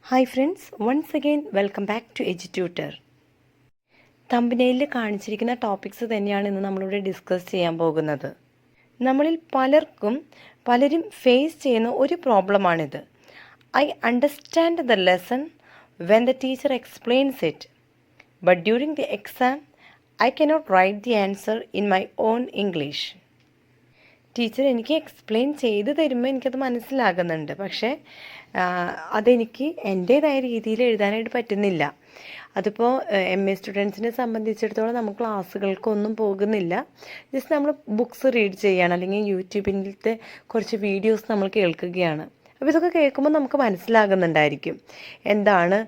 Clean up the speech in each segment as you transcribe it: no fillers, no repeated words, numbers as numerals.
Hi friends, once again welcome back to Edututor. തമ്പനെയിലിൽ കാണിച്ചിരിക്കുന്ന topics തന്നെയാണ് ഇന്ന് നമ്മളിവിടെ ഡിസ്കസ് ചെയ്യാൻ പോകുന്നത്. നമ്മളിൽ പലരും ഫേസ് ചെയ്യുന്ന ഒരു പ്രോബ്ലമാണിത്. I understand the lesson when the teacher explains it, but during the exam I cannot write the answer in my own English. Teacher എനിക്ക് എക്സ്പ്ലെയിൻ ചെയ്ത് തരുമ്പോൾ എനിക്കത് മനസ്സിലാകുന്നുണ്ട്, പക്ഷേ അതെനിക്ക് എൻ്റേതായ രീതിയിൽ എഴുതാനായിട്ട് പറ്റുന്നില്ല. അതിപ്പോൾ MA സ്റ്റുഡൻസിനെ സംബന്ധിച്ചിടത്തോളം നമ്മൾ ക്ലാസ്സുകൾക്കൊന്നും പോകുന്നില്ല, ജസ്റ്റ് നമ്മൾ ബുക്സ് റീഡ് ചെയ്യുകയാണ്, അല്ലെങ്കിൽ യൂട്യൂബിൻ്റെ കുറച്ച് വീഡിയോസ് നമ്മൾ കേൾക്കുകയാണ്. അപ്പോൾ ഇതൊക്കെ കേൾക്കുമ്പോൾ നമുക്ക് മനസ്സിലാകുന്നുണ്ടായിരിക്കും എന്താണ്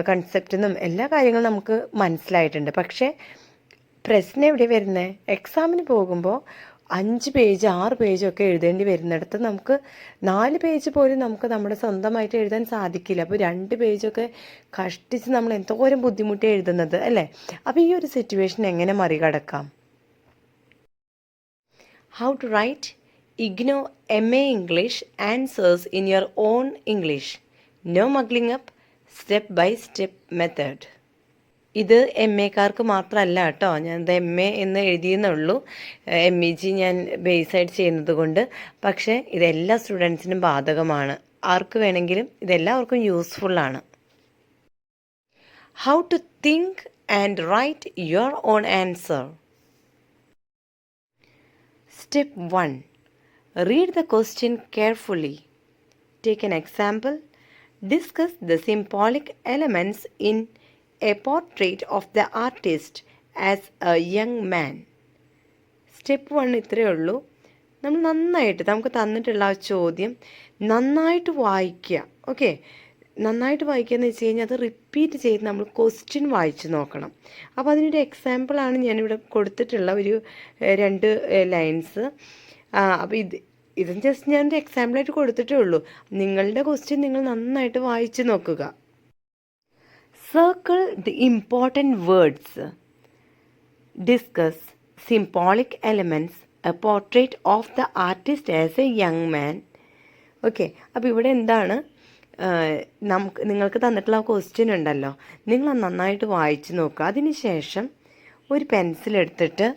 കൺസെപ്റ്റ് എന്നും എല്ലാ കാര്യങ്ങളും നമുക്ക് മനസ്സിലായിട്ടുണ്ട്. പക്ഷേ പ്രശ്നം എവിടെ വരുന്നത്? എക്സാമിന് പോകുമ്പോൾ 5 പേജ് 6 പേജൊക്കെ എഴുതേണ്ടി വരുന്നിടത്ത് നമുക്ക് 4 പേജ് പോലും നമുക്ക് നമ്മുടെ സ്വന്തമായിട്ട് എഴുതാൻ സാധിക്കില്ല. അപ്പോൾ 2 പേജൊക്കെ കഷ്ടിച്ച് നമ്മൾ എന്തോരം ബുദ്ധിമുട്ടി എഴുതുന്നത് അല്ലേ? അപ്പോൾ ഈ ഒരു സിറ്റുവേഷൻ എങ്ങനെ മറികടക്കാം? How to write IGNOU MA English answers in your own English. No mugging up, step by step method. ഇത് MAക്കാർക്ക് മാത്രമല്ല കേട്ടോ, ഞാനത് MA എന്ന് എഴുതിയെന്നുള്ളൂ. MEG ഞാൻ ബേസായിട്ട് ചെയ്യുന്നത് കൊണ്ട്. പക്ഷേ ഇതെല്ലാ സ്റ്റുഡൻസിനും ബാധകമാണ്. ആർക്ക് വേണമെങ്കിലും ഇതെല്ലാവർക്കും യൂസ്ഫുള്ളാണ്. How to think and write your own answer. Step 1. Read the question carefully. Take an example. Discuss the symbolic elements in a portrait of the artist as a young man. Step 1 ഇത്രയേ ഉള്ളൂ. നമ്മൾ നമുക്ക് തന്നിട്ടുള്ള ആ ചോദ്യം നന്നായിട്ട് വായിക്കുക. Okay, നന്നായിട്ട് വായിക്കുക എന്ന് വെച്ച് കഴിഞ്ഞാൽ അത് റിപ്പീറ്റ് ചെയ്ത് നമ്മൾ ക്വസ്റ്റ്യൻ വായിച്ച് നോക്കണം. അപ്പോൾ അതിനൊരു എക്സാമ്പിളാണ് ഞാനിവിടെ കൊടുത്തിട്ടുള്ള ഒരു 2 ലൈൻസ്. അപ്പോൾ ഇതും ജസ്റ്റ് ഞാനൊരു എക്സാമ്പിളായിട്ട് കൊടുത്തിട്ടേ ഉള്ളൂ. നിങ്ങളുടെ ക്വസ്റ്റ്യൻ നിങ്ങൾ നന്നായിട്ട് വായിച്ച് നോക്കുക. Circle the important words. Discuss symbolic elements. A portrait of the artist as a young man. Okay, അപ്പോൾ ഇവിടെ എന്താണ് നിങ്ങൾക്ക് തന്നിട്ടുള്ള ക്വസ്റ്റ്യൻ ഉണ്ടല്ലോ, നിങ്ങൾ നന്നായിട്ട് വായിച്ച് നോക്കുക. അതിന് ശേഷം ഒരു പെൻസിൽ എടുത്തിട്ട്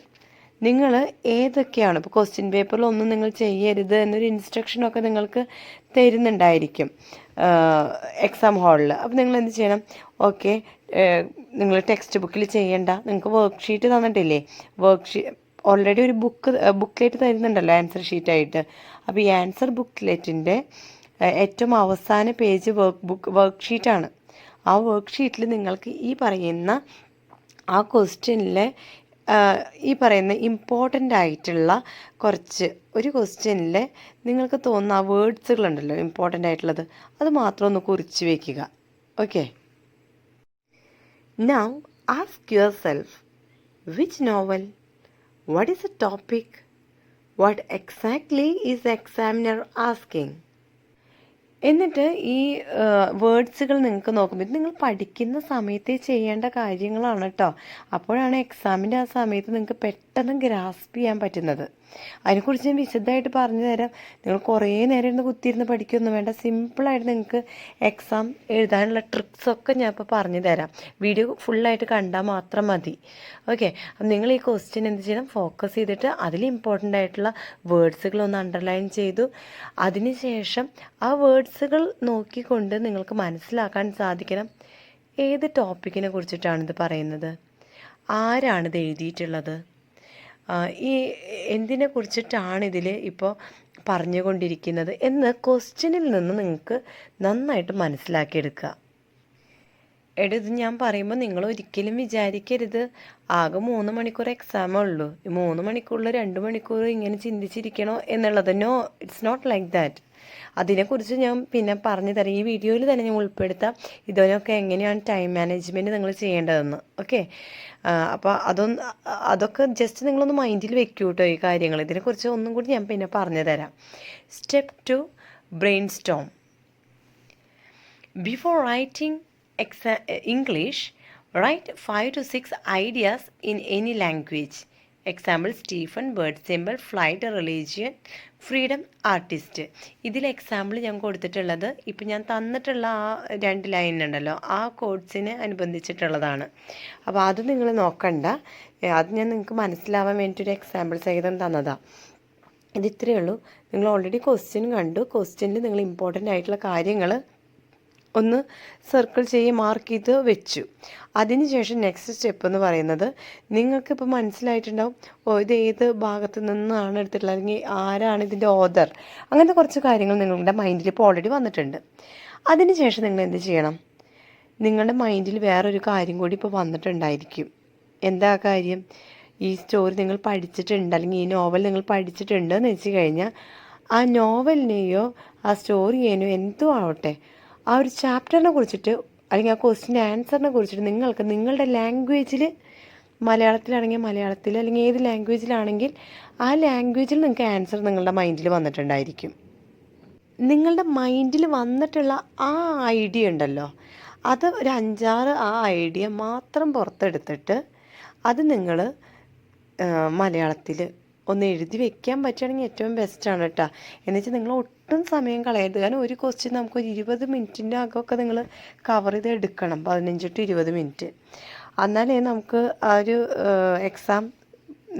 നിങ്ങൾ ഏതൊക്കെയാണ്, ഇപ്പോൾ ക്വസ്റ്റ്യൻ പേപ്പറിലൊന്നും നിങ്ങൾ ചെയ്യരുത് എന്നൊരു ഇൻസ്ട്രക്ഷനൊക്കെ നിങ്ങൾക്ക് തരുന്നുണ്ടായിരിക്കും എക്സാം ഹാളിൽ. അപ്പോൾ നിങ്ങൾ എന്ത് ചെയ്യണം? ഓക്കെ, നിങ്ങൾ ടെക്സ്റ്റ് ബുക്കിൽ ചെയ്യേണ്ട, നിങ്ങൾക്ക് വർക്ക് ഷീറ്റ് തന്നിട്ടില്ലേ? ഓൾറെഡി ഒരു ബുക്ക്ലെറ്റ് തരുന്നുണ്ടല്ലോ ആൻസർ ഷീറ്റായിട്ട്. അപ്പോൾ ഈ ആൻസർ ബുക്ക്ലെറ്റിൻ്റെ ഏറ്റവും അവസാന പേജ് വർക്ക് ഷീറ്റാണ്. ആ വർക്ക് ഷീറ്റിൽ നിങ്ങൾക്ക് ഈ പറയുന്ന ആ ക്വസ്റ്റ്യനിലെ ഈ പറയുന്ന ഇമ്പോർട്ടൻ്റ് ആയിട്ടുള്ള ഒരു ക്വസ്റ്റ്യനിൽ നിങ്ങൾക്ക് തോന്നുന്ന ആ വേർഡ്സുകളുണ്ടല്ലോ ഇമ്പോർട്ടൻ്റ് ആയിട്ടുള്ളത്, അത് മാത്രം ഒന്ന് കുറിച്ച് വയ്ക്കുക. Okay, now ask your self, which novel, what is A topic, what exactly is the examiner asking. എന്നിട്ട് ഈ വേർഡ്സുകൾ നിങ്ങൾക്ക് നോക്കുമ്പോൾ ഇത് നിങ്ങൾ പഠിക്കുന്ന സമയത്ത് ചെയ്യേണ്ട കാര്യങ്ങളാണ് കേട്ടോ. അപ്പോഴാണ് എക്സാമിൻ്റെ ആ സമയത്ത് നിങ്ങൾക്ക് പെട്ടെന്ന് ഗ്രാസ്പ് ചെയ്യാൻ പറ്റുന്നത്. അതിനെക്കുറിച്ച് ഞാൻ വിശദമായിട്ട് പറഞ്ഞു തരാം. നിങ്ങൾ കുറേ നേരം ഇരുന്ന് കുത്തിയിരുന്ന് പഠിക്കുകയൊന്നും വേണ്ട. സിമ്പിളായിട്ട് നിങ്ങൾക്ക് എക്സാം എഴുതാനുള്ള ട്രിക്സൊക്കെ ഞാൻ ഇപ്പോൾ പറഞ്ഞു തരാം. വീഡിയോ ഫുള്ളായിട്ട് കണ്ടാൽ മാത്രം മതി. ഓക്കെ, അപ്പം നിങ്ങൾ ഈ ക്വസ്റ്റ്യൻ എന്ത് ചെയ്യണം? ഫോക്കസ് ചെയ്തിട്ട് അതിൽ ഇമ്പോർട്ടൻ്റ് ആയിട്ടുള്ള വേർഡ്സുകളൊന്ന് അണ്ടർലൈൻ ചെയ്തു. അതിനുശേഷം ആ വേർഡ്സുകൾ നോക്കിക്കൊണ്ട് നിങ്ങൾക്ക് മനസ്സിലാക്കാൻ സാധിക്കണം ഏത് ടോപ്പിക്കിനെ കുറിച്ചിട്ടാണിത് പറയുന്നത്, ആരാണിത് എഴുതിയിട്ടുള്ളത്, ഈ എന്തിനെ കുറിച്ചിട്ടാണ് ഇതിൽ ഇപ്പോൾ പറഞ്ഞുകൊണ്ടിരിക്കുന്നത് എന്ന് ക്വസ്റ്റ്യനിൽ നിന്ന് നിങ്ങൾക്ക് നന്നായിട്ട് മനസ്സിലാക്കിയെടുക്കുക. ഇത് ഞാൻ പറയുമ്പോൾ നിങ്ങൾ ഒരിക്കലും വിചാരിക്കരുത് ആകെ 3 മണിക്കൂർ എക്സാമേ ഉള്ളൂ, 3 മണിക്കൂറിൽ 2 മണിക്കൂർ ഇങ്ങനെ ചിന്തിച്ചിരിക്കണോ എന്നുള്ളത്. No, it's not like that. അതിനെക്കുറിച്ച് ഞാൻ പിന്നെ പറഞ്ഞു തരാം. ഈ വീഡിയോയിൽ തന്നെ ഞാൻ ഉൾപ്പെടുത്താം ഇതിനൊക്കെ എങ്ങനെയാണ് ടൈം മാനേജ്മെൻറ്റ് നിങ്ങൾ ചെയ്യേണ്ടതെന്ന്. ഓക്കെ, അപ്പോൾ അതൊക്കെ ജസ്റ്റ് നിങ്ങളൊന്ന് മൈൻഡിൽ വെക്കൂ കേട്ടോ ഈ കാര്യങ്ങൾ. ഇതിനെക്കുറിച്ച് ഒന്നും കൂടി ഞാൻ പിന്നെ പറഞ്ഞു തരാം. Step 2, brain Storm. Before writing English, write 5 to 6 ideas in any language. Example Stephen, bird simple, flight, religion, freedom, artist. ഇതിൽ എക്സാമ്പിൾ ഞാൻ കൊടുത്തിട്ടുള്ളത് ഇപ്പം ഞാൻ തന്നിട്ടുള്ള ആ 2 ലൈൻ ഉണ്ടല്ലോ, ആ കോഡ്സിന് അനുബന്ധിച്ചിട്ടുള്ളതാണ്. അപ്പോൾ അത് നിങ്ങൾ നോക്കണ്ട, അത് ഞാൻ നിങ്ങൾക്ക് മനസ്സിലാവാൻ വേണ്ടിയിട്ടൊരു എക്സാമ്പിൾ സഹിതം തന്നതാണ്. ഇത് ഇത്രയേ ഉള്ളൂ. നിങ്ങൾ ഓൾറെഡി ക്വസ്റ്റ്യൻ കണ്ടു. ക്വസ്റ്റ്യനിൽ നിങ്ങൾ ഇമ്പോർട്ടൻ്റ് ആയിട്ടുള്ള കാര്യങ്ങൾ ഒന്ന് സർക്കിൾ ചെയ്ത് മാർക്ക് ചെയ്ത് വെച്ചു. അതിനുശേഷം നെക്സ്റ്റ് സ്റ്റെപ്പ് എന്ന് പറയുന്നത്, നിങ്ങൾക്കിപ്പോൾ മനസ്സിലായിട്ടുണ്ടാവും, ഇത് ഏത് ഭാഗത്ത് നിന്നാണ് എടുത്തിട്ടുള്ളത്, അല്ലെങ്കിൽ ആരാണ് ഇതിൻ്റെ ഓതർ, അങ്ങനത്തെ കുറച്ച് കാര്യങ്ങൾ നിങ്ങളുടെ മൈൻഡിൽ ഇപ്പോൾ ഓൾറെഡി വന്നിട്ടുണ്ട്. അതിനുശേഷം നിങ്ങൾ എന്ത് ചെയ്യണം, നിങ്ങളുടെ മൈൻഡിൽ വേറൊരു കാര്യം കൂടി ഇപ്പോൾ വന്നിട്ടുണ്ടായിരിക്കും. എന്താ കാര്യം? ഈ സ്റ്റോറി നിങ്ങൾ പഠിച്ചിട്ടുണ്ട്, അല്ലെങ്കിൽ ഈ നോവൽ നിങ്ങൾ പഠിച്ചിട്ടുണ്ട് എന്ന് വെച്ച് കഴിഞ്ഞാൽ, ആ നോവലിനെയോ ആ സ്റ്റോറിയേനോ എന്തോ ആവട്ടെ, ആ ഒരു ചാപ്റ്ററിനെ കുറിച്ചിട്ട് അല്ലെങ്കിൽ ആ ക്വസ്റ്റിൻ്റെ ആൻസറിനെ കുറിച്ചിട്ട് നിങ്ങൾക്ക് നിങ്ങളുടെ ലാംഗ്വേജിൽ, മലയാളത്തിലാണെങ്കിൽ മലയാളത്തിൽ, അല്ലെങ്കിൽ ഏത് ലാംഗ്വേജിലാണെങ്കിൽ ആ ലാംഗ്വേജിൽ നിങ്ങൾക്ക് ആൻസർ നിങ്ങളുടെ മൈൻഡിൽ വന്നിട്ടുണ്ടായിരിക്കും. നിങ്ങളുടെ മൈൻഡിൽ വന്നിട്ടുള്ള ആ ഐഡിയ ഉണ്ടല്ലോ, അത് ഒരു 5-6 ആ ഐഡിയ മാത്രം പുറത്തെടുത്തിട്ട് അത് നിങ്ങൾ മലയാളത്തിൽ ഒന്ന് എഴുതി വെക്കാൻ പറ്റുകയാണെങ്കിൽ ഏറ്റവും ബെസ്റ്റാണ് കേട്ടോ. എന്നുവെച്ചാൽ നിങ്ങൾ ഒട്ടും സമയം കളയരുത്. കാരണം ഒരു ക്വസ്റ്റ്യൻ നമുക്കൊരു 20 മിനിറ്റിൻ്റെ അകമൊക്കെ നിങ്ങൾ കവർ ചെയ്ത് എടുക്കണം, 15 to 20 മിനിറ്റ്. എന്നാലേ നമുക്ക് ആ ഒരു എക്സാം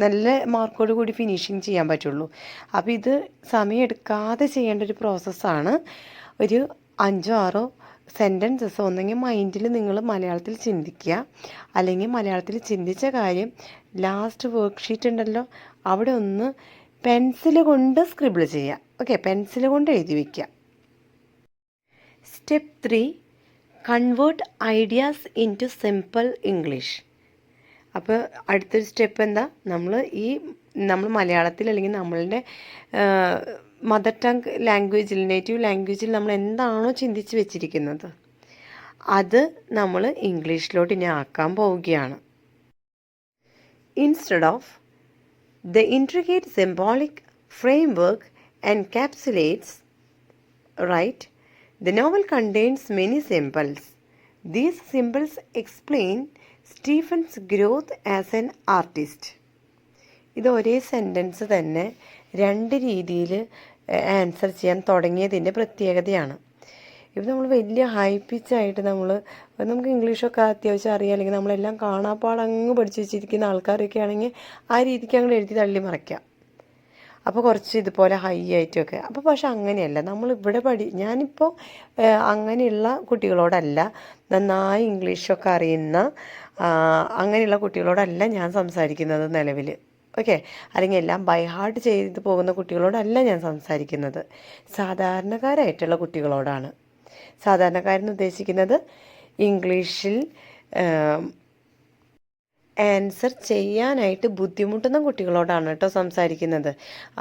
നല്ല മാർക്കോട് കൂടി ഫിനിഷിങ് ചെയ്യാൻ പറ്റുള്ളൂ. അപ്പോൾ ഇത് സമയം എടുക്കാതെ ചെയ്യേണ്ട ഒരു പ്രോസസ്സാണ്. ഒരു 5-6 സെൻറ്റൻസസ് ഒന്നെങ്കിൽ മൈൻഡിൽ നിങ്ങൾ മലയാളത്തിൽ ചിന്തിക്കുക, അല്ലെങ്കിൽ മലയാളത്തിൽ ചിന്തിച്ച കാര്യം ലാസ്റ്റ് വർക്ക്ഷീറ്റ് ഉണ്ടല്ലോ അവിടെ ഒന്ന് പെൻസിൽ കൊണ്ട് സ്ക്രിബിൾ ചെയ്യുക. ഓക്കെ, പെൻസിൽ കൊണ്ട് എഴുതി വയ്ക്കുക. Step 3, convert ideas into simple English. അപ്പോൾ അടുത്തൊരു സ്റ്റെപ്പ് എന്താ, നമ്മൾ മലയാളത്തിൽ അല്ലെങ്കിൽ നമ്മളുടെ മദർ ടങ് ലാംഗ്വേജിൽ, നേറ്റീവ് ലാംഗ്വേജിൽ നമ്മൾ എന്താണോ ചിന്തിച്ച് വെച്ചിരിക്കുന്നത് അത് നമ്മൾ ഇംഗ്ലീഷിലോട്ട് ഇനി ആക്കാൻ പോവുകയാണ്. Instead of the intricate symbolic framework encapsulates, right? The novel contains many symbols. These symbols explain Stephen's growth as an artist. ഇത് ഒരേ സെൻറ്റൻസ് തന്നെ 2 രീതിയിൽ ആൻസർ ചെയ്യാൻ തുടങ്ങിയതിൻ്റെ പ്രത്യേകതയാണ്. ഇപ്പം നമ്മൾ വലിയ ഹൈ പിച്ചായിട്ട് നമുക്ക് ഇംഗ്ലീഷൊക്കെ അത്യാവശ്യം അറിയാം, അല്ലെങ്കിൽ നമ്മളെല്ലാം കാണാപ്പാടങ്ങ് പഠിച്ചു വെച്ചിരിക്കുന്ന ആൾക്കാരൊക്കെ ആണെങ്കിൽ ആ രീതിക്ക് അങ്ങോട്ട് എഴുതി തള്ളി മറയ്ക്കാം. അപ്പോൾ കുറച്ച് ഇതുപോലെ ഹൈ ആയിട്ടൊക്കെ. അപ്പോൾ പക്ഷെ അങ്ങനെയല്ല, നമ്മളിവിടെ ഞാനിപ്പോൾ അങ്ങനെയുള്ള കുട്ടികളോടല്ല, നന്നായി ഇംഗ്ലീഷൊക്കെ അറിയുന്ന അങ്ങനെയുള്ള കുട്ടികളോടല്ല ഞാൻ സംസാരിക്കുന്നത് നിലവിൽ. ഓക്കെ, അല്ലെങ്കിൽ എല്ലാം ബൈ ഹാർട്ട് ചെയ്ത് പോകുന്ന കുട്ടികളോടല്ല ഞാൻ സംസാരിക്കുന്നത്, സാധാരണക്കാരായിട്ടുള്ള കുട്ടികളോടാണ്. സാധാരണക്കാരെന്ന് ഉദ്ദേശിക്കുന്നത് ഇംഗ്ലീഷിൽ ആൻസർ ചെയ്യാനായിട്ട് ബുദ്ധിമുട്ടുന്ന കുട്ടികളോടാണ് കേട്ടോ സംസാരിക്കുന്നത്.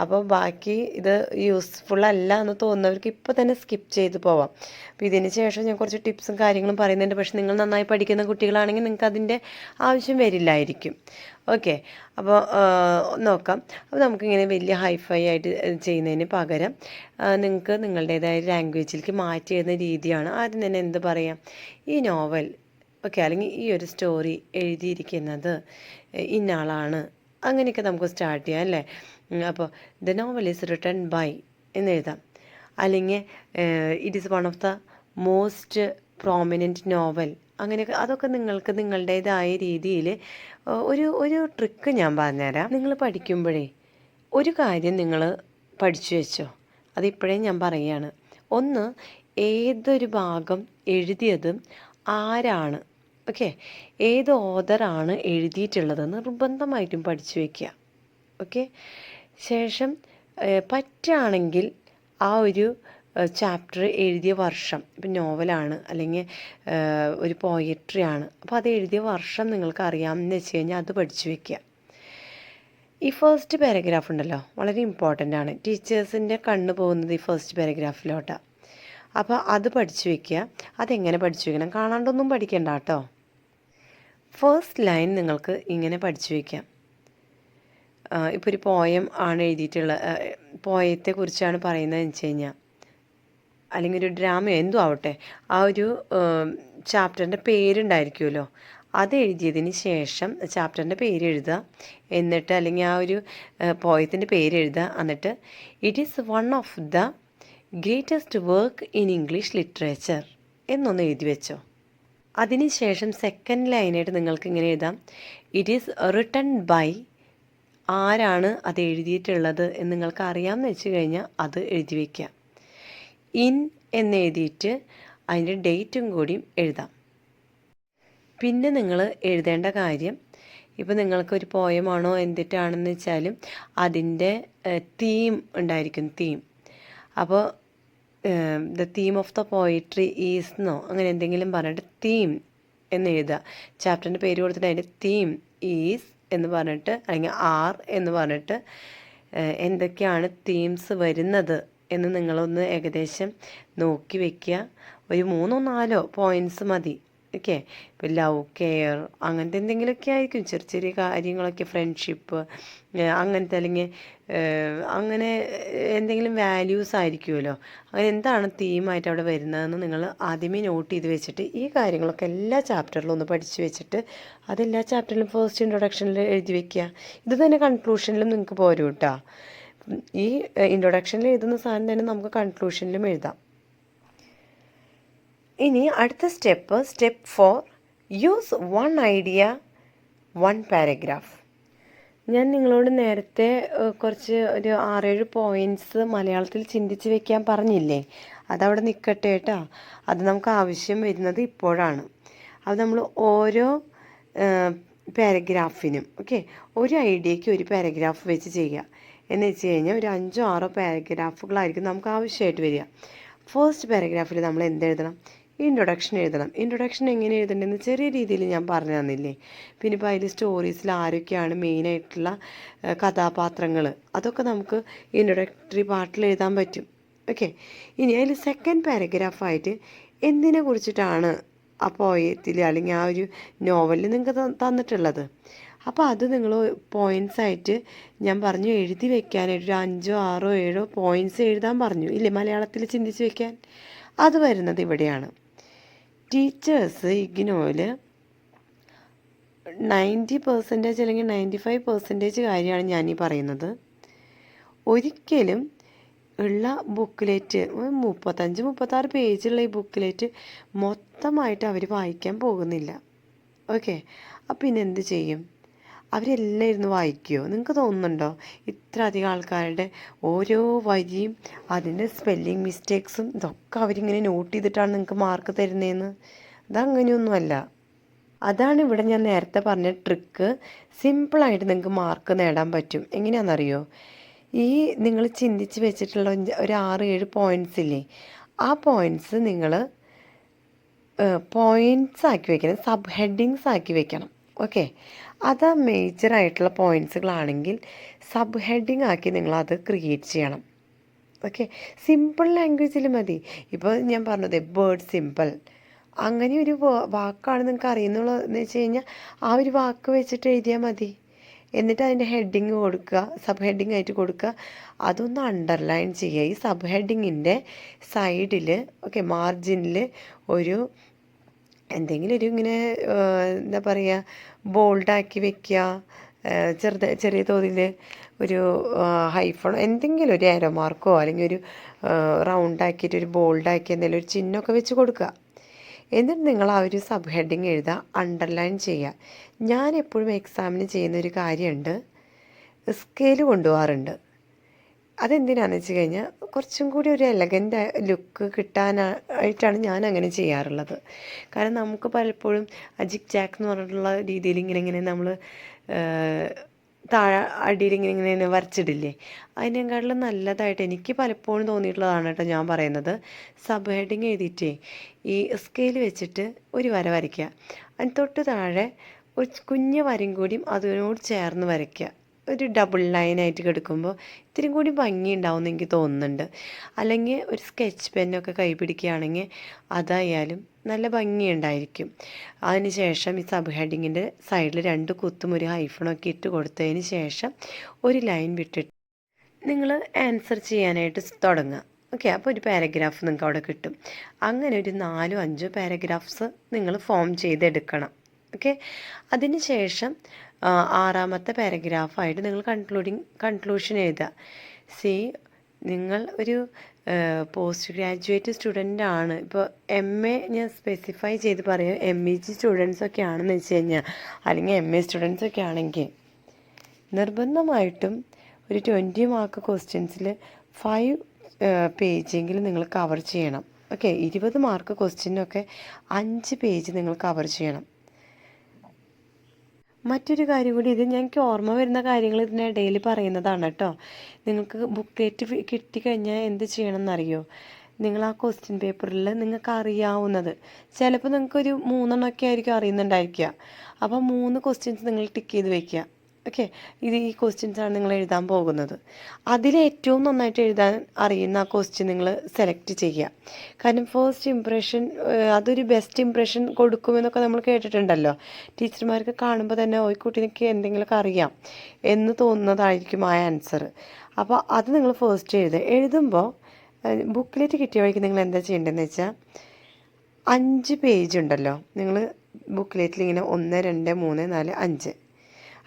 അപ്പോൾ ബാക്കി ഇത് യൂസ്ഫുൾ അല്ല എന്ന് തോന്നുന്നവർക്ക് ഇപ്പോൾ തന്നെ സ്കിപ്പ് ചെയ്ത് പോവാം. അപ്പോൾ ഇതിന് ശേഷം ഞാൻ കുറച്ച് ടിപ്സും കാര്യങ്ങളും പറയുന്നുണ്ട്. പക്ഷെ നിങ്ങൾ നന്നായി പഠിക്കുന്ന കുട്ടികളാണെങ്കിൽ നിങ്ങൾക്ക് അതിൻ്റെ ആവശ്യം വരില്ലായിരിക്കും. ഓക്കെ, അപ്പോൾ നോക്കാം. അപ്പോൾ നമുക്കിങ്ങനെ വലിയ ഹൈഫൈ ആയിട്ട് ചെയ്യുന്നതിന് പകരം നിങ്ങൾക്ക് നിങ്ങളുടേതായ ലാംഗ്വേജിലേക്ക് മാറ്റി എഴുതുന്ന രീതിയാണ്. ആദ്യം തന്നെ എന്ത് പറയാം, ഈ നോവൽ ഓക്കെ, അല്ലെങ്കിൽ ഈ ഒരു സ്റ്റോറി എഴുതിയിരിക്കുന്നത് ഇന്നാളാണ്, അങ്ങനെയൊക്കെ നമുക്ക് സ്റ്റാർട്ട് ചെയ്യാം അല്ലേ. അപ്പോൾ the novel is written by എന്ന് എഴുതാം, അല്ലെങ്കിൽ it is one of the most prominent novel, അങ്ങനെയൊക്കെ. അതൊക്കെ നിങ്ങൾക്ക് നിങ്ങളുടേതായ രീതിയിൽ ഒരു ട്രിക്ക് ഞാൻ പറഞ്ഞുതരാം. നിങ്ങൾ പഠിക്കുമ്പോഴേ ഒരു കാര്യം നിങ്ങൾ പഠിച്ചു വെച്ചോ, അതിപ്പോഴേ ഞാൻ പറയുകയാണ്. ഒന്ന്, ഏതൊരു ഭാഗം എഴുതിയതും ആരാണ്, ഓക്കെ, ഏത് ഓതറാണ് എഴുതിയിട്ടുള്ളത് നിർബന്ധമായിട്ടും പഠിച്ചു വയ്ക്കുക. ഓക്കെ, ശേഷം പറ്റുകയാണെങ്കിൽ ആ ഒരു ചാപ്റ്റർ എഴുതിയ വർഷം, ഇപ്പം നോവലാണ് അല്ലെങ്കിൽ ഒരു പോയട്രി ആണ്, അപ്പോൾ അത് എഴുതിയ വർഷം നിങ്ങൾക്ക് അറിയാമെന്ന് വെച്ച് കഴിഞ്ഞാൽ അത് പഠിച്ചു വയ്ക്കുക. ഈ ഫസ്റ്റ് പാരഗ്രാഫ് ഉണ്ടല്ലോ, വളരെ ഇമ്പോർട്ടൻ്റ് ആണ്. ടീച്ചേഴ്സിൻ്റെ കണ്ണ് പോകുന്നത് ഈ ഫസ്റ്റ് പാരഗ്രാഫിലോട്ടാണ്. അപ്പോൾ അത് പഠിച്ചു വയ്ക്കുക. അതെങ്ങനെ പഠിച്ചു വയ്ക്കണം, കാണാണ്ടൊന്നും പഠിക്കണ്ട കേട്ടോ. ഫസ്റ്റ് ലൈൻ നിങ്ങൾക്ക് ഇങ്ങനെ പഠിച്ചു വയ്ക്കാം. ഇപ്പോൾ ഒരു പോയം ആണ് എഴുതിയിട്ടുള്ള, പോയത്തെക്കുറിച്ചാണ് പറയുന്നതെന്ന് വെച്ച് കഴിഞ്ഞാൽ, അല്ലെങ്കിൽ ഒരു ഡ്രാമയോ എന്തോ ആവട്ടെ, ആ ഒരു ചാപ്റ്ററിൻ്റെ പേരുണ്ടായിരിക്കുമല്ലോ, അത് എഴുതിയതിന് ശേഷം ചാപ്റ്ററിൻ്റെ പേര് എഴുതുക, എന്നിട്ട് അല്ലെങ്കിൽ ആ ഒരു പോയത്തിൻ്റെ പേര് എഴുതുക. എന്നിട്ട് it is one of the greatest work in English literature എന്നൊന്ന് എഴുതി വെച്ചോ. അതിനുശേഷം സെക്കൻഡ് ലൈനായിട്ട് നിങ്ങൾക്ക് ഇങ്ങനെ എഴുതാം, ഇറ്റ് ഈസ് റിട്ടൺ ബൈ, ആരാണ് അത് എഴുതിയിട്ടുള്ളത് എന്ന് നിങ്ങൾക്ക് അറിയാമെന്ന് വെച്ച് കഴിഞ്ഞാൽ അത് എഴുതി വയ്ക്കുക. ഇൻ എന്ന് എഴുതിയിട്ട് അതിൻ്റെ ഡേറ്റും കൂടിയും എഴുതാം. പിന്നെ നിങ്ങൾ എഴുതേണ്ട കാര്യം, ഇപ്പോൾ നിങ്ങൾക്കൊരു പോയമാണോ എന്തിട്ടാണെന്ന് വെച്ചാലും അതിൻ്റെ തീം ഉണ്ടായിരിക്കും, തീം. അപ്പോൾ the theme of the poetry ഈസ്ന്നോ അങ്ങനെ എന്തെങ്കിലും പറഞ്ഞിട്ട് തീം എന്ന് എഴുതുക. ചാപ്റ്ററിൻ്റെ പേര് കൊടുത്തിട്ട് അതിൻ്റെ തീം ഈസ് എന്ന് പറഞ്ഞിട്ട് അല്ലെങ്കിൽ ആർ എന്ന് പറഞ്ഞിട്ട് എന്തൊക്കെയാണ് തീംസ് വരുന്നത് എന്ന് നിങ്ങളൊന്ന് ഏകദേശം നോക്കി വയ്ക്കുക. ഒരു 3-4 പോയിൻറ്റ്സ് മതി. ഓക്കെ, ഇപ്പോൾ ലവ്, കെയർ അങ്ങനത്തെ എന്തെങ്കിലുമൊക്കെ ആയിരിക്കും, ചെറിയ ചെറിയ കാര്യങ്ങളൊക്കെ, ഫ്രണ്ട്ഷിപ്പ് അങ്ങനത്തെ, അല്ലെങ്കിൽ അങ്ങനെ എന്തെങ്കിലും വാല്യൂസ് ആയിരിക്കുമല്ലോ. അങ്ങനെ എന്താണ് തീമായിട്ട് അവിടെ വരുന്നതെന്ന് നിങ്ങൾ ആദ്യമേ നോട്ട് ചെയ്ത് വെച്ചിട്ട് ഈ കാര്യങ്ങളൊക്കെ എല്ലാ ചാപ്റ്ററിലും ഒന്ന് പഠിച്ച് വെച്ചിട്ട് അതെല്ലാ ചാപ്റ്ററിലും ഫസ്റ്റ് ഇൻട്രൊഡക്ഷനിൽ എഴുതി വയ്ക്കുക. ഇത് തന്നെ കൺക്ലൂഷനിലും നിങ്ങൾക്ക് പോരും കേട്ടോ. ഈ ഇൻട്രൊഡക്ഷനിൽ എഴുതുന്ന സാധനം തന്നെ നമുക്ക് കൺക്ലൂഷനിലും എഴുതാം. ഇനി അടുത്ത സ്റ്റെപ്പ് 4, യൂസ് 1 ഐഡിയ 1 പാരഗ്രാഫ്. ഞാൻ നിങ്ങളോട് നേരത്തെ കുറച്ച് ഒരു 6-7 പോയിൻറ്റ്സ് മലയാളത്തിൽ ചിന്തിച്ച് വെക്കാൻ പറഞ്ഞില്ലേ, അതവിടെ നിൽക്കട്ടെ കേട്ടോ. അത് നമുക്ക് ആവശ്യം വരുന്നത് ഇപ്പോഴാണ്. അത് നമ്മൾ ഓരോ പാരഗ്രാഫിനും ഒരു ഐഡിയയ്ക്ക് ഒരു പാരഗ്രാഫ് വെച്ച് ചെയ്യുക. എന്ന് വെച്ച് കഴിഞ്ഞാൽ ഒരു 5-6 പാരഗ്രാഫുകളായിരിക്കും നമുക്ക് ആവശ്യമായിട്ട് വരിക. ഫസ്റ്റ് പാരഗ്രാഫിൽ നമ്മൾ എന്തെഴുതണം? ഇൻട്രൊഡക്ഷൻ എഴുതണം. ഇൻട്രൊഡക്ഷൻ എങ്ങനെ എഴുതേണ്ടതെന്ന് ചെറിയ രീതിയിൽ ഞാൻ പറഞ്ഞു തന്നില്ലേ. പിന്നെ ഇപ്പോൾ അതിൽ സ്റ്റോറീസിൽ ആരൊക്കെയാണ് മെയിനായിട്ടുള്ള കഥാപാത്രങ്ങൾ, അതൊക്കെ നമുക്ക് ഇൻട്രൊഡക്ടറി പാർട്ടിൽ എഴുതാൻ പറ്റും. ഓക്കെ, ഇനി അതിൽ സെക്കൻഡ് പാരഗ്രാഫായിട്ട് എന്തിനെ കുറിച്ചിട്ടാണ് ആ പോയത്തിൽ അല്ലെങ്കിൽ ആ ഒരു നോവലിൽ നിങ്ങൾക്ക് തന്നിട്ടുള്ളത്. അപ്പോൾ അത് നിങ്ങൾ പോയിൻറ്റ്സ് ആയിട്ട് ഞാൻ പറഞ്ഞു എഴുതി വെക്കാനായിട്ട് ഒരു 5-6-7 പോയിൻറ്റ്സ് എഴുതാൻ പറഞ്ഞു ഇല്ലേ, മലയാളത്തിൽ ചിന്തിച്ച് വെക്കാൻ. അത് വരുന്നത് ഇവിടെയാണ്. ടീച്ചേഴ്സ് ഇഗ്നോയിൽ 90% അല്ലെങ്കിൽ 95% കാര്യമാണ് ഞാനീ പറയുന്നത്. ഒരിക്കലും ഉള്ള ബുക്ക്ലെറ്റ് 35-36 പേജുള്ള ഈ ബുക്ക്ലെറ്റ് മൊത്തമായിട്ട് അവർ വായിക്കാൻ പോകുന്നില്ല. ഓക്കെ, അപ്പം പിന്നെ എന്ത് ചെയ്യും? അവരെല്ലാം ഇരുന്ന് വായിക്കുമോ? നിങ്ങൾക്ക് തോന്നുന്നുണ്ടോ ഇത്ര അധികം ആൾക്കാരുടെ ഓരോ വരിയും അതിൻ്റെ സ്പെല്ലിങ് മിസ്റ്റേക്സും ഇതൊക്കെ അവരിങ്ങനെ നോട്ട് ചെയ്തിട്ടാണ് നിങ്ങൾക്ക് മാർക്ക് തരുന്നതെന്ന്? അതങ്ങനെയൊന്നുമല്ല. അതാണ് ഇവിടെ ഞാൻ നേരത്തെ പറഞ്ഞ ട്രിക്ക്. സിമ്പിളായിട്ട് നിങ്ങൾക്ക് മാർക്ക് നേടാൻ പറ്റും. എങ്ങനെയാണെന്നറിയോ? ഈ നിങ്ങൾ ചിന്തിച്ച് വെച്ചിട്ടുള്ള ഒരു 6-7 പോയിൻറ്റ്സ് ഇല്ലേ, ആ പോയിൻറ്റ്സ് നിങ്ങൾ പോയിൻറ്റ്സ് ആക്കി വെക്കണം, സബ് ഹെഡിങ്സ് ആക്കി വെക്കണം. ഓക്കെ, അത് മേജറായിട്ടുള്ള പോയിൻറ്റ്സുകളാണെങ്കിൽ സബ് ഹെഡിങ് ആക്കി നിങ്ങളത് ക്രിയേറ്റ് ചെയ്യണം. ഓക്കെ, സിമ്പിൾ ലാംഗ്വേജിൽ മതി. ഇപ്പോൾ ഞാൻ പറഞ്ഞത് വേർഡ് സിമ്പിൾ, അങ്ങനെ ഒരു വാക്കാണ് നിങ്ങൾക്ക് അറിയുന്നുള്ളൂ എന്ന് വെച്ച് കഴിഞ്ഞാൽ ആ ഒരു വാക്ക് വെച്ചിട്ട് എഴുതിയാൽ മതി. എന്നിട്ട് അതിൻ്റെ ഹെഡിങ് കൊടുക്കുക, സബ് ഹെഡിങ് ആയിട്ട് കൊടുക്കുക. അതൊന്ന് അണ്ടർലൈൻ ചെയ്യുക. ഈ സബ് ഹെഡിങ്ങിൻ്റെ സൈഡിൽ മാർജിനിൽ ഒരു എന്തെങ്കിലും ഒരു ഇങ്ങനെ എന്താ പറയുക, ബോൾഡാക്കി വെക്കുക. ചെറിയ തോതിൽ ഒരു ഹൈഫൺ എന്തെങ്കിലും ഒരു ആരോ മാർക്കോ അല്ലെങ്കിൽ ഒരു റൗണ്ടാക്കിയിട്ട് ഒരു ബോൾഡാക്കി എന്തെങ്കിലും ഒരു ചിഹ്നമൊക്കെ വെച്ച് കൊടുക്കുക. എന്നിട്ട് നിങ്ങൾ ആ ഒരു സബ് ഹെഡിങ് എഴുതുക, അണ്ടർലൈൻ ചെയ്യുക. ഞാൻ എപ്പോഴും എക്സാമിന് ചെയ്യുന്നൊരു കാര്യമുണ്ട്, സ്കെയിൽ കൊണ്ടുപോകാറുണ്ട്. അതെന്തിനാണെന്ന് വെച്ച് കഴിഞ്ഞാൽ കുറച്ചും കൂടി ഒരു എലഗൻ്റ് ലുക്ക് കിട്ടാനായിട്ടാണ് ഞാൻ അങ്ങനെ ചെയ്യാറുള്ളത്. കാരണം നമുക്ക് പലപ്പോഴും ജിക് ജാക്ക് എന്ന് പറഞ്ഞിട്ടുള്ള രീതിയിൽ ഇങ്ങനെ നമ്മൾ അടിയിൽ ഇങ്ങനെ വരച്ചിടില്ലേ, അതിനേക്കാളും നല്ലതായിട്ട് എനിക്ക് പലപ്പോഴും തോന്നിയിട്ടുള്ളതാണ് കേട്ടോ ഞാൻ പറയുന്നത്. സബ് ഹെഡിങ് എഴുതിയിട്ടേ ഈ സ്കെയിൽ വെച്ചിട്ട് ഒരു വര വരയ്ക്കുക, അതിന് തൊട്ട് താഴെ ഒരു കുഞ്ഞു വരയും കൂടിയും അതിനോട് ചേർന്ന് വരയ്ക്കുക. ഒരു ഡബിൾ ലൈനായിട്ട് കിടക്കുമ്പോൾ ഇത്തിരി കൂടി ഭംഗി ഉണ്ടാവും എന്ന് എനിക്ക് തോന്നുന്നുണ്ട്. അല്ലെങ്കിൽ ഒരു സ്കെച്ച് പെന്നൊക്കെ കൈ പിടിക്കുകയാണെങ്കിൽ അതായാലും നല്ല ഭംഗിയുണ്ടായിരിക്കും. അതിന് ശേഷം ഈ സബ് ഹെഡിങ്ങിൻ്റെ സൈഡിൽ 2 കുത്തും ഒരു ഹൈഫണൊക്കെ ഇട്ട് കൊടുത്തതിന് ശേഷം ഒരു ലൈൻ വിട്ടിട്ട് നിങ്ങൾ ആൻസർ ചെയ്യാനായിട്ട് തുടങ്ങുക. ഓക്കെ, അപ്പോൾ ഒരു പാരഗ്രാഫ് നിങ്ങൾക്ക് അവിടെ കിട്ടും. അങ്ങനെ ഒരു 4-5 പാരഗ്രാഫ്സ് നിങ്ങൾ ഫോം ചെയ്തെടുക്കണം. ഓക്കെ. അതിന് ശേഷം ആറാമത്തെ പാരഗ്രാഫായിട്ട് നിങ്ങൾ കൺക്ലൂഷൻ എഴുതുക. സി, നിങ്ങൾ ഒരു പോസ്റ്റ് ഗ്രാജുവേറ്റ് സ്റ്റുഡൻ്റ് ആണ്. ഇപ്പോൾ MA ഞാൻ സ്പെസിഫൈ ചെയ്ത് പറയാം, MEG സ്റ്റുഡൻസ് ഒക്കെ ആണെന്ന് വെച്ച് കഴിഞ്ഞാൽ, അല്ലെങ്കിൽ MA സ്റ്റുഡൻസ് ഒക്കെ ആണെങ്കിൽ നിർബന്ധമായിട്ടും ഒരു 20 മാർക്ക് ക്വസ്റ്റ്യൻസിൽ 5 പേജെങ്കിലും നിങ്ങൾ കവർ ചെയ്യണം. ഓക്കെ. 20 മാർക്ക് ക്വസ്റ്റ്യനൊക്കെ 5 പേജ് നിങ്ങൾ കവർ ചെയ്യണം. മറ്റൊരു കാര്യം കൂടി, ഇത് ഞങ്ങൾക്ക് ഓർമ്മ വരുന്ന കാര്യങ്ങൾ ഇതിനിടയിൽ പറയുന്നതാണ് കേട്ടോ. നിങ്ങൾക്ക് ബുക്ക്ലെറ്റ് കിട്ടിക്കഴിഞ്ഞാൽ എന്ത് ചെയ്യണം എന്നറിയോ? നിങ്ങൾ ആ ക്വസ്റ്റ്യൻ പേപ്പറിൽ നിങ്ങൾക്ക് അറിയാവുന്നത്, ചിലപ്പോൾ നിങ്ങൾക്കൊരു 3 ആയിരിക്കും അറിയുന്നുണ്ടായിരിക്കുക. അപ്പോൾ 3 ക്വസ്റ്റ്യൻസ് നിങ്ങൾ ടിക്ക് ചെയ്ത് വയ്ക്കുക. ഓക്കെ. ഈ ക്വസ്റ്റ്യൻസാണ് നിങ്ങൾ എഴുതാൻ പോകുന്നത്. അതിലേറ്റവും നന്നായിട്ട് എഴുതാൻ അറിയുന്ന ആ ക്വസ്റ്റ്യൻ നിങ്ങൾ സെലക്ട് ചെയ്യുക. കാരണം ഫസ്റ്റ് ഇംപ്രഷൻ അതൊരു ബെസ്റ്റ് ഇംപ്രഷൻ കൊടുക്കുമെന്നൊക്കെ നമ്മൾ കേട്ടിട്ടുണ്ടല്ലോ. ടീച്ചർമാർക്ക് കാണുമ്പോൾ തന്നെ ഈ കുട്ടിക്ക് എന്തെങ്കിലുമൊക്കെ അറിയാം എന്ന് തോന്നുന്നതായിരിക്കും ആ ആൻസർ. അപ്പോൾ അത് നിങ്ങൾ ഫസ്റ്റ് എഴുതുമ്പോൾ ബുക്കിലേക്ക് കിട്ടിയ വഴിക്ക് നിങ്ങൾ എന്താ ചെയ്യേണ്ടതെന്ന് വെച്ചാൽ 5 പേജ് ഉണ്ടല്ലോ, നിങ്ങൾ ബുക്കിലേറ്റിൽ ഇങ്ങനെ 1, 2, 3, 4, 5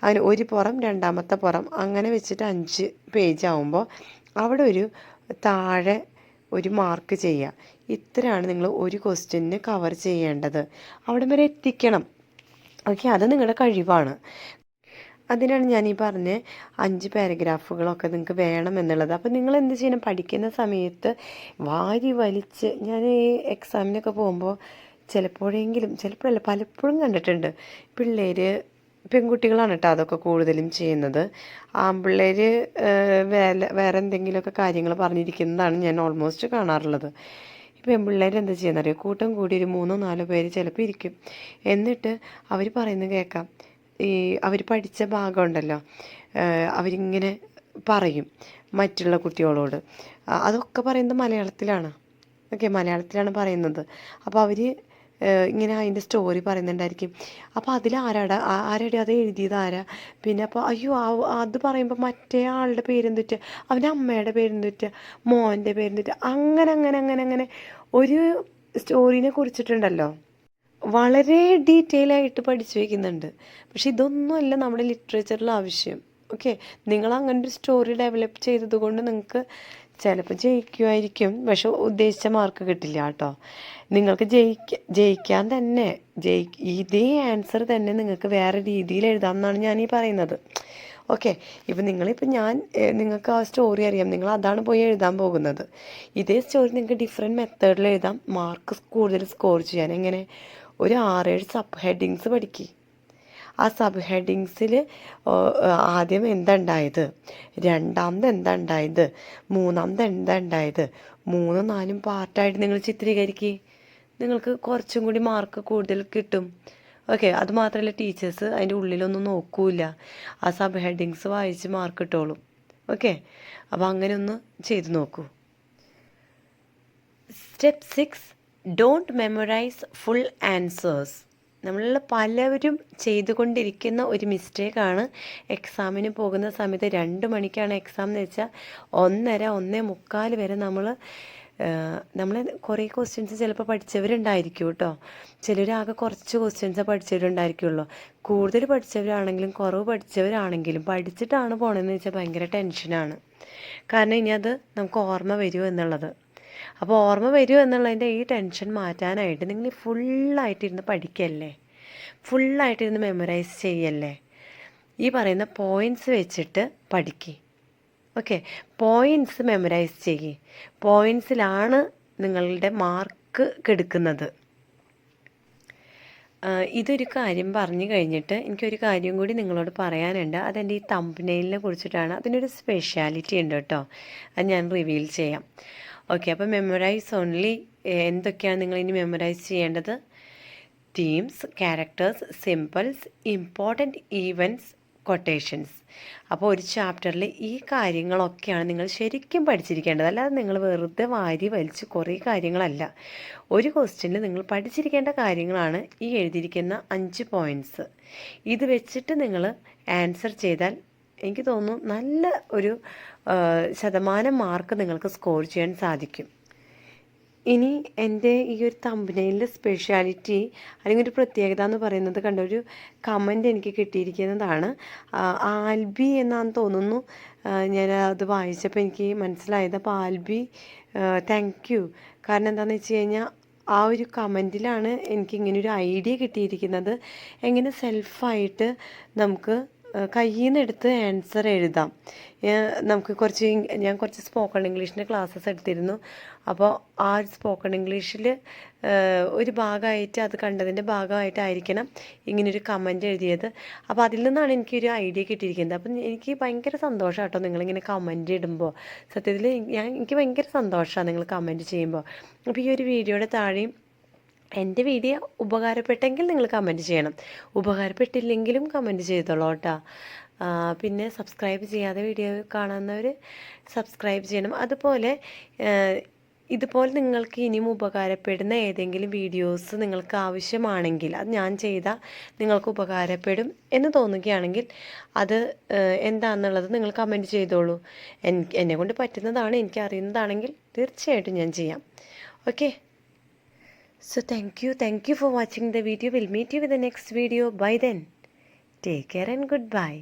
അങ്ങനെ ഒരു പുറം രണ്ടാമത്തെ പുറം അങ്ങനെ വെച്ചിട്ട് 5 പേജ് ആകുമ്പോൾ അവിടെ ഒരു താഴെ ഒരു മാർക്ക് ചെയ്യുക. ഇത്രയാണ് നിങ്ങൾ ഒരു ക്വസ്റ്റ്യന് കവർ ചെയ്യേണ്ടത്. അവിടെ വരെ എത്തിക്കണം. ഓക്കെ. അത് നിങ്ങളുടെ കഴിവാണ്. അതിനാണ് ഞാൻ ഈ പറഞ്ഞ 5 പാരഗ്രാഫുകളൊക്കെ നിങ്ങൾക്ക് വേണം എന്നുള്ളത്. അപ്പോൾ നിങ്ങൾ എന്ത് ചെയ്യണം, പഠിക്കുന്ന സമയത്ത് വാരി വലിച്ച്, ഞാൻ ഈ എക്സാമിനൊക്കെ പോകുമ്പോൾ ചിലപ്പോഴല്ല പലപ്പോഴും കണ്ടിട്ടുണ്ട്, പെൺകുട്ടികളാണ് കേട്ടോ അതൊക്കെ കൂടുതലും ചെയ്യുന്നത്. ആൺപിള്ളേർ വേറെ എന്തെങ്കിലുമൊക്കെ കാര്യങ്ങൾ പറഞ്ഞിരിക്കുന്നതാണ് ഞാൻ ഓൾമോസ്റ്റ് കാണാറുള്ളത്. ഈ പെൺപിള്ളേർ എന്താ ചെയ്യുന്നറിയോ, കൂട്ടം കൂടി ഒരു 3, 4 പേര് ചിലപ്പോൾ ഇരിക്കും. എന്നിട്ട് അവർ പറയുന്നത് കേൾക്കാം, ഈ അവർ പഠിച്ച ഭാഗമുണ്ടല്ലോ, അവരിങ്ങനെ പറയും മറ്റുള്ള കുട്ടികളോട്. അതൊക്കെ പറയുന്നത് മലയാളത്തിലാണ്. ഓക്കെ. മലയാളത്തിലാണ് പറയുന്നത്. അപ്പോൾ അവർ ഇങ്ങനെ അതിൻ്റെ സ്റ്റോറി പറയുന്നുണ്ടായിരിക്കും. അപ്പോൾ അതിൽ ആരാടി അത് എഴുതിയത് ആരാ, പിന്നെ അപ്പോൾ അയ്യോ അത് പറയുമ്പോൾ മറ്റേ ആളുടെ പേരെന്തുറ്റ, അവൻ്റെ അമ്മയുടെ പേരെന്തുറ്റ, മോൻ്റെ പേരെന്തുറ്റ, അങ്ങനെ അങ്ങനെ അങ്ങനെ അങ്ങനെ ഒരു സ്റ്റോറിനെ കുറിച്ചിട്ടുണ്ടല്ലോ വളരെ ഡീറ്റെയിൽ ആയിട്ട് പഠിച്ചു വയ്ക്കുന്നുണ്ട്. പക്ഷെ ഇതൊന്നുമല്ല നമ്മുടെ ലിറ്ററേച്ചറിൽ ആവശ്യം. ഓക്കെ. നിങ്ങൾ അങ്ങനെ ഒരു സ്റ്റോറി ഡെവലപ്പ് ചെയ്തത് കൊണ്ട് നിങ്ങൾക്ക് ചിലപ്പോൾ ജയിക്കുമായിരിക്കും, പക്ഷെ ഉദ്ദേശിച്ച മാർക്ക് കിട്ടില്ല കേട്ടോ. നിങ്ങൾക്ക് ജയിക്കാൻ തന്നെ ഇതേ ആൻസർ തന്നെ നിങ്ങൾക്ക് വേറെ രീതിയിൽ എഴുതാമെന്നാണ് ഞാൻ ഈ പറയുന്നത്. ഓക്കെ. ഇപ്പം നിങ്ങൾക്ക് ആ സ്റ്റോറി അറിയാം, നിങ്ങൾ അതാണ് പോയി എഴുതാൻ പോകുന്നത്. ഇതേ സ്റ്റോറി നിങ്ങൾക്ക് ഡിഫറെൻറ്റ് മെത്തേഡിൽ എഴുതാം, മാർക്ക് കൂടുതൽ സ്കോർ ചെയ്യാൻ. എങ്ങനെ? ഒരു 6-7 സബ് ഹെഡിങ്സ് പഠിക്കുക. ആ സബ് ഹെഡിങ്സിൽ ആദ്യം എന്താ ഉണ്ടായത്, രണ്ടാമത് എന്താ ഉണ്ടായത്, മൂന്നാമത് എന്താ ഉണ്ടായത്, 3, 4 പാർട്ടായിട്ട് നിങ്ങൾ ചിത്രീകരിക്കുക. നിങ്ങൾക്ക് കുറച്ചും കൂടി മാർക്ക് കൂടുതൽ കിട്ടും. ഓക്കെ. അതുമാത്രമല്ല, ടീച്ചേഴ്സ് അതിൻ്റെ ഉള്ളിലൊന്നും നോക്കൂല, ആ സബ് ഹെഡിങ്സ് വായിച്ച് മാർക്ക് കിട്ടുള്ളൂ. ഓക്കെ. അപ്പോൾ അങ്ങനെ ഒന്ന് ചെയ്ത് നോക്കൂ. Step 6, don't memorise full answers. നമ്മളിൽ പലവരും ചെയ്തുകൊണ്ടിരിക്കുന്ന ഒരു മിസ്റ്റേക്കാണ്. എക്സാമിന് പോകുന്ന സമയത്ത് 2 മണിക്കാണ് എക്സാം എന്ന് വെച്ചാൽ 1:30, 1:45 വരെ നമ്മൾ കുറേ ക്വസ്റ്റ്യൻസ് ചിലപ്പോൾ പഠിച്ചവരുണ്ടായിരിക്കും കേട്ടോ. ചിലരാകെ കുറച്ച് ക്വസ്റ്റ്യൻസേ പഠിച്ചവരുണ്ടായിരിക്കുള്ളൂ. കൂടുതൽ പഠിച്ചവരാണെങ്കിലും കുറവ് പഠിച്ചവരാണെങ്കിലും പഠിച്ചിട്ടാണ് പോകണമെന്ന് വെച്ചാൽ ഭയങ്കര ടെൻഷനാണ്. കാരണം ഇനി അത് നമുക്ക് ഓർമ്മ വരുമോ എന്നുള്ളത്. അപ്പോൾ ഓർമ്മ വരുമോ എന്നുള്ളതിൻ്റെ ഈ ടെൻഷൻ മാറ്റാനായിട്ട് നിങ്ങൾ ഫുള്ളായിട്ടിരുന്ന് പഠിക്കല്ലേ, ഫുള്ളായിട്ടിരുന്ന് മെമ്മറൈസ് ചെയ്യല്ലേ. ഈ പറയുന്ന പോയിൻറ്റ്സ് വെച്ചിട്ട് പഠിക്കുക. ഓക്കെ. പോയിൻറ്റ്സ് മെമ്മറൈസ് ചെയ്യുക. പോയിൻറ്റ്സിലാണ് നിങ്ങളുടെ മാർക്ക് കെടുക്കുന്നത്. ഇതൊരു കാര്യം പറഞ്ഞു കഴിഞ്ഞിട്ട് എനിക്കൊരു കാര്യം കൂടി നിങ്ങളോട് പറയാനുണ്ട്. അതെൻ്റെ ഈ തംബ്നെയിലിനെ കുറിച്ചിട്ടാണ്. അതിനൊരു സ്പെഷ്യാലിറ്റി ഉണ്ട് കേട്ടോ, അത് ഞാൻ റിവീൽ ചെയ്യാം. ഓക്കെ. അപ്പോൾ മെമ്മറൈസ് ഓൺലി എന്തൊക്കെയാണ് നിങ്ങളിനി മെമ്മറൈസ് ചെയ്യേണ്ടത്? Themes, characters, symbols, important events, quotations. അപ്പോൾ ഒരു ചാപ്റ്ററിൽ ഈ കാര്യങ്ങളൊക്കെയാണ് നിങ്ങൾ ശരിക്കും പഠിച്ചിരിക്കേണ്ടത്. അല്ലാതെ നിങ്ങൾ വെറുതെ വാരി വലിച്ച് കുറേ കാര്യങ്ങളല്ല. ഒരു ക്വസ്റ്റ്യനിൽ നിങ്ങൾ പഠിച്ചിരിക്കേണ്ട കാര്യങ്ങളാണ് ഈ എഴുതിയിരിക്കുന്ന 5 പോയിൻറ്റ്സ്. ഇത് വെച്ചിട്ട് നിങ്ങൾ ആൻസർ ചെയ്താൽ എനിക്ക് തോന്നുന്നു നല്ല ഒരു ശതമാനം മാർക്ക് നിങ്ങൾക്ക് സ്കോർ ചെയ്യാൻ സാധിക്കും. ഇനി എൻ്റെ ഈ ഒരു തമ്പനയിലെ സ്പെഷ്യാലിറ്റി അല്ലെങ്കിൽ ഒരു പ്രത്യേകത എന്ന് പറയുന്നത് കണ്ട ഒരു കമൻ്റ് എനിക്ക് കിട്ടിയിരിക്കുന്നതാണ്. ആൽബി എന്നാന്ന് തോന്നുന്നു. ഞാൻ അത് വായിച്ചപ്പോൾ എനിക്ക് മനസ്സിലായത്. അപ്പോൾ ആൽബി താങ്ക് യു. കാരണം എന്താണെന്ന് വെച്ച് കഴിഞ്ഞാൽ ആ ഒരു കമൻറ്റിലാണ് എനിക്ക് ഇങ്ങനൊരു ഐഡിയ കിട്ടിയിരിക്കുന്നത്. എങ്ങനെ സെൽഫായിട്ട് നമുക്ക് കയ്യിൽ നിന്ന് എടുത്ത് ആൻസർ എഴുതാം. നമുക്ക് ഞാൻ കുറച്ച് സ്പോക്കൺ ഇംഗ്ലീഷിൻ്റെ ക്ലാസ്സസ് എടുത്തിരുന്നു. അപ്പോൾ ആ സ്പോക്കൺ ഇംഗ്ലീഷിൽ ഒരു ഭാഗമായിട്ട് അത് കണ്ടതിൻ്റെ ഭാഗമായിട്ടായിരിക്കണം ഇങ്ങനൊരു കമൻറ്റ് എഴുതിയത്. അപ്പോൾ അതിൽ നിന്നാണ് എനിക്കൊരു ഐഡിയ കിട്ടിയിരിക്കുന്നത്. അപ്പം എനിക്ക് ഭയങ്കര സന്തോഷം കേട്ടോ നിങ്ങളിങ്ങനെ കമൻറ്റ് ഇടുമ്പോൾ. സത്യത്തിൽ എനിക്ക് ഭയങ്കര സന്തോഷമാണ് നിങ്ങൾ കമൻറ്റ് ചെയ്യുമ്പോൾ. അപ്പോൾ ഈ ഒരു വീഡിയോയുടെ താഴെയും എൻ്റെ വീഡിയോ ഉപകാരപ്പെട്ടെങ്കിൽ നിങ്ങൾ കമൻറ്റ് ചെയ്യണം, ഉപകാരപ്പെട്ടില്ലെങ്കിലും കമൻറ്റ് ചെയ്തോളൂ കേട്ടോ. പിന്നെ സബ്സ്ക്രൈബ് ചെയ്യാതെ വീഡിയോ കാണുന്നവർ സബ്സ്ക്രൈബ് ചെയ്യണം. അതുപോലെ ഇതുപോലെ നിങ്ങൾക്ക് ഇനിയും ഉപകാരപ്പെടുന്ന ഏതെങ്കിലും വീഡിയോസ് നിങ്ങൾക്ക് ആവശ്യമാണെങ്കിൽ, അത് ഞാൻ ചെയ്താൽ നിങ്ങൾക്ക് ഉപകാരപ്പെടും എന്ന് തോന്നുകയാണെങ്കിൽ അത് എന്താണെന്നുള്ളത് നിങ്ങൾ കമൻറ്റ് ചെയ്തോളൂ. എന്നെക്കൊണ്ട് പറ്റുന്നതാണ്, എനിക്കറിയുന്നതാണെങ്കിൽ തീർച്ചയായിട്ടും ഞാൻ ചെയ്യാം. Okay. So thank you for watching the video. We'll meet you with the next video. Bye then. Take care and goodbye.